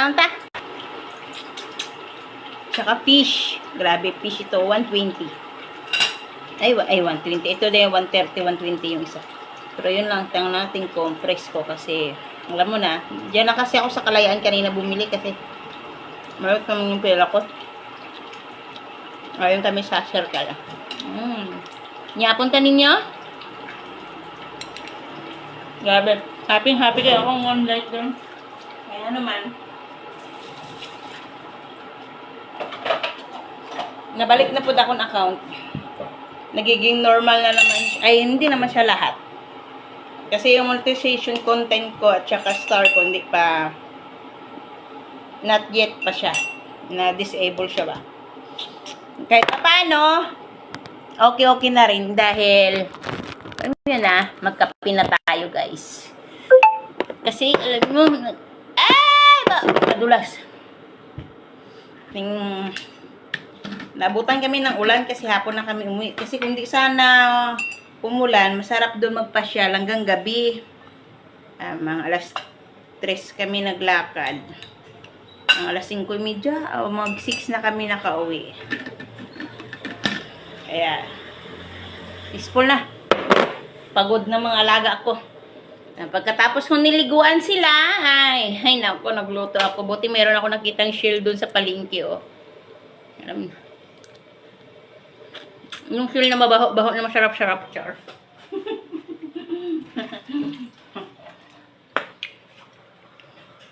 Kaon ta. Tsaka fish. Grabe, fish ito. 120. Ay, 120. Ito din, 130, 120 yung isa. Pero yun lang, tang natin compress ko kasi, alam mo na, dyan na kasi ako sa Kalayaan kanina bumili kasi meron kami yung pera ko. Ayun kami sa circle. Nyapunta ninyo? Grabe. Happy kayo akong online doon. Kaya naman. Nabalik na po akong account. Nagiging normal na naman. Ay, hindi naman siya lahat. Kasi yung monetization content ko at saka star ko, hindi pa, not yet pa siya. Na-disable siya ba? Kahit pa paano, okay na rin dahil, alam mo yun magkape na tayo guys. Kasi, alam mo, madulas. Nabutan kami ng ulan kasi hapon na kami umuwi. Kasi kung di sana umulan, masarap doon magpasyal hanggang gabi. Mga alas 3 kami naglakad. Mga alas 5:30 o mag 6 na kami nakauwi. Kaya, peaceful na. Pagod na mga alaga ko. Pagkatapos kong niliguan sila, ay naku, nagluto ako. Buti meron ako nakitang shell doon sa palengke, oh. Yung shell na mabaho na masarap-sarap, char.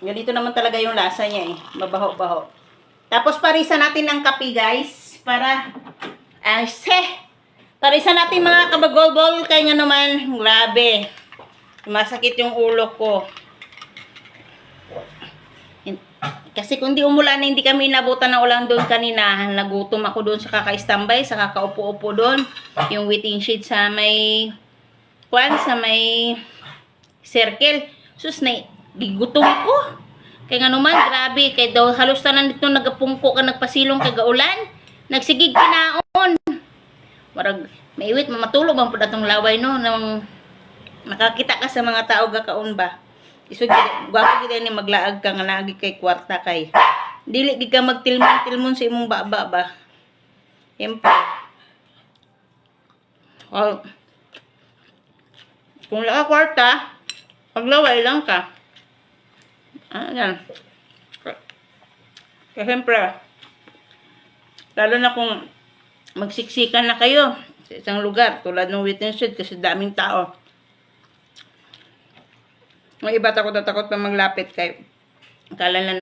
Ganito naman talaga yung lasa niya, mabaho-baho. Tapos parisan natin ang kape, guys. Para, parisan natin mga kabagol-bol. Kaya nga naman, grabe. Masakit yung ulo ko. Kasi kung di umulan na hindi kami inabutan ng ulan doon kanina, nagutom ako doon sa kaka-standby, sa kakaupo-upo doon. Yung waiting shed sa may circle. Sus na, gigutom ko. Kaya nga naman, grabe. Kaya daw halos na nandito nagapungko ka, nagpasilong kagaulan. Nagsigig kinaon. Marag, maiwit, mamatulog ang pudatong laway, no? Nang nakakita ka sa mga tao gakaon ba? Iso gwapo gid ni maglaag ka nga naagi kay kwarta kay. Dili gid ka magtilmon sa imong baba ba. Siyempre. Oh. Kung wala ka kwarta, paglaway lang ka. Yan. Kaya siyempre, lalo na kung magsiksikan na kayo sa isang lugar, tulad ng waiting shed kasi daming tao. May iba takot na maglapit kay akala na